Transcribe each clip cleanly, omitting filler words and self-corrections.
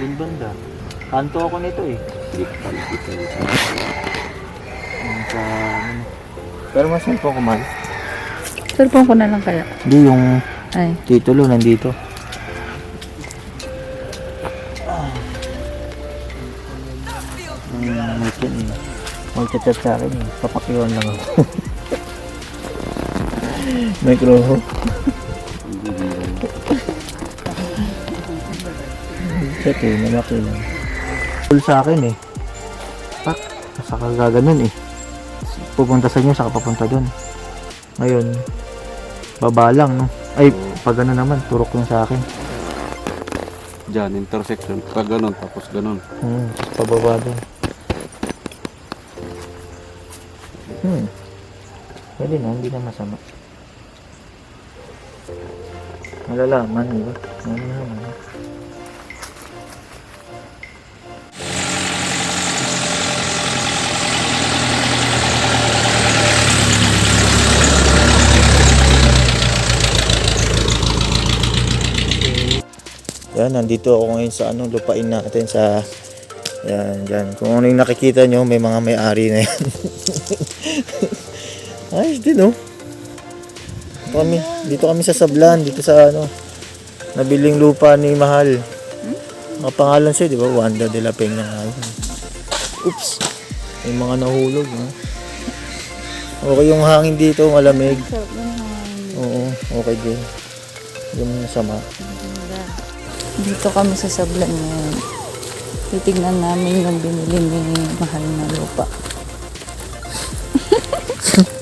Yung banda. Kanto ako nito eh. Hindi ko pala kita yun. Yung sa ano. Pero mas cellphone ko man. Cellphone ko na lang kaya. Hindi yung Ay. titulo nandito. Mic yan eh. Mag-chat sa akin eh. Papakiwan lang ako. Micro. Chat eh. Malaki lang. Full sa akin eh. Pak. Saka gaganon eh. Pupunta sa inyo, saka papunta dun. Ngayon, baba lang no. Ay, pag ano naman, turok lang sa akin. Diyan, intersection. Pag ganun, tapos ganun. Pababa dun. Pwede na, hindi na masama. Malalaman, di ba? Malalaman. Yan, nandito ako ngayon sa ano, lupain natin sa yan, dyan. Kung ano yung nakikita nyo, may mga may-ari na yan. Ayos din, oh. Dito kami sa Sablan, dito sa ano, nabiling lupa ni Mahal. Mga pangalan siya, di ba? Wanda de la Peña. Oops. May mga nahulog, no? Okay yung hangin dito, malamig. Sarap na yung hangin. Oo, okay din. Yung sama. Dito kami sa Sablan ngayon. Titignan namin yung binili ni Mahal na lupa.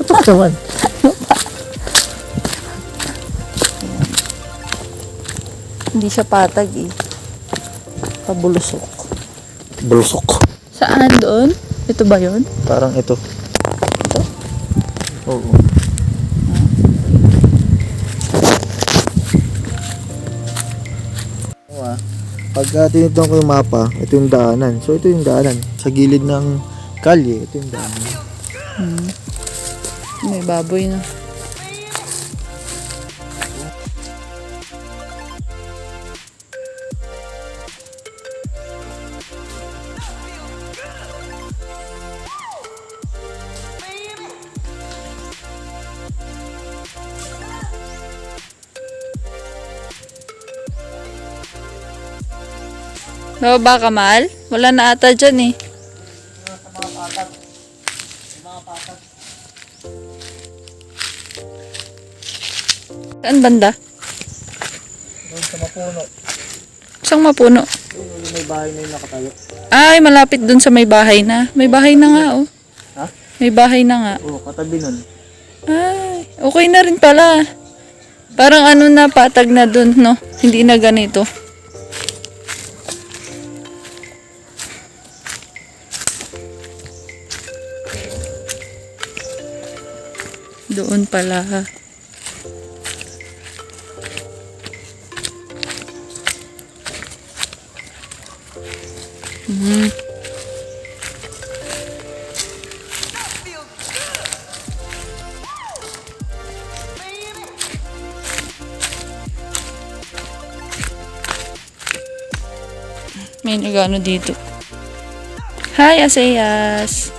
Ito naman. Hindi siya patag eh. Pabulusok. Bulusok. Saan doon? Ito ba yun? Parang ito. Ito? Oo. Pagka tinitignan ko yung mapa, ito yung daanan. So ito yung daanan. Sa gilid ng kalye, ito yung daanan. May baboy na. Bababa ka, Mahal? Wala na ata dyan eh. Saan banda? Doon sa mapuno. Saan mapuno? Yung may bahay na yung nakatayo. Ay, malapit dun sa may bahay na. May bahay na nga, oh. Ha? May bahay na nga. Oo, katabi nun. Ay, okay na rin pala. Parang ano na, patag na dun, no? Hindi na ganito. Doon pala. May nagano dito. Hi, Asayas.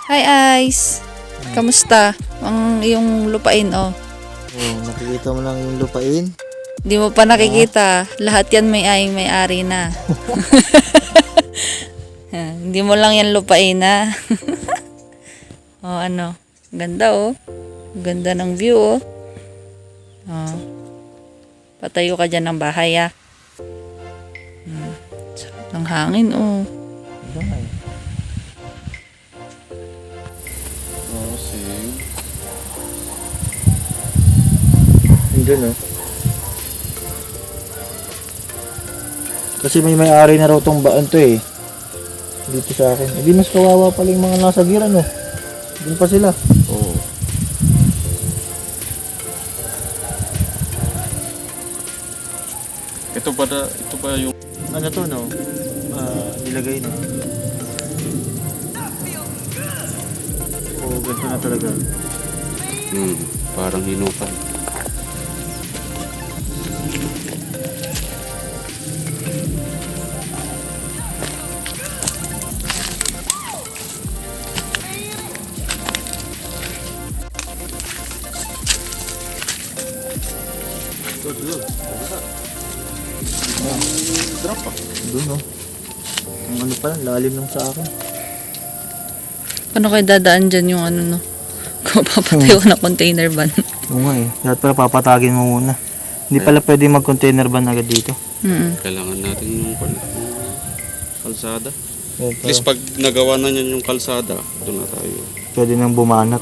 Hi, Ice. Kamusta? Ang iyong lupain, oh. Oo, nakikita mo lang yung lupain. Di mo pa nakikita. Lahat yan may-ari na. Hindi mo lang yan lupain, na. Oh, ano. Ganda, oh. Ganda ng view, oh. Oh. Patayo ka dyan ng bahay, ah. Sarap ng hangin, oh. Bahay. Oo, same. Doon, oh. Kasi may-ari na raw tong baan to eh. Dito sa akin. Hindi mas kawawa pala yung mga nasa giran, oh. Doon pa sila. Oo. Ito pa yung Ano to, no? Nilagay na. Oo, ganito na talaga. parang hinupan. Drop ah. Doon oh. Ang ano pala, lalim nung sa akin. Paano kayo dadaan dyan yung ano no? Kung papatayo ka na container van. Oo nga eh. Dapat pala papatagin mo muna. Hindi pala pwede mag-container van agad dito. Kailangan natin yung kalsada. Yan, At least pag nagawa na niyan yung kalsada, doon na tayo. pwede nang bumanat.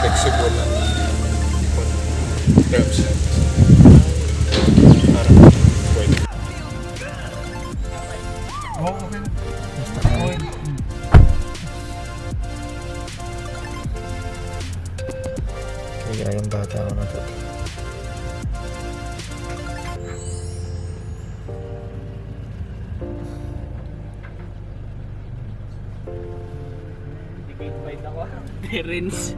Flexible lang. Grabs. Kaya yung bata ko na to. Parents.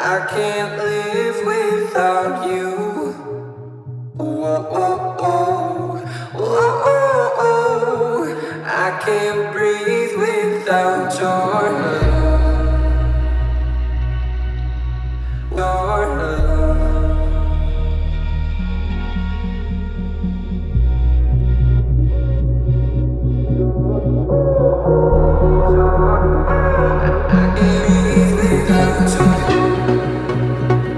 I can't live without you. I can't breathe without your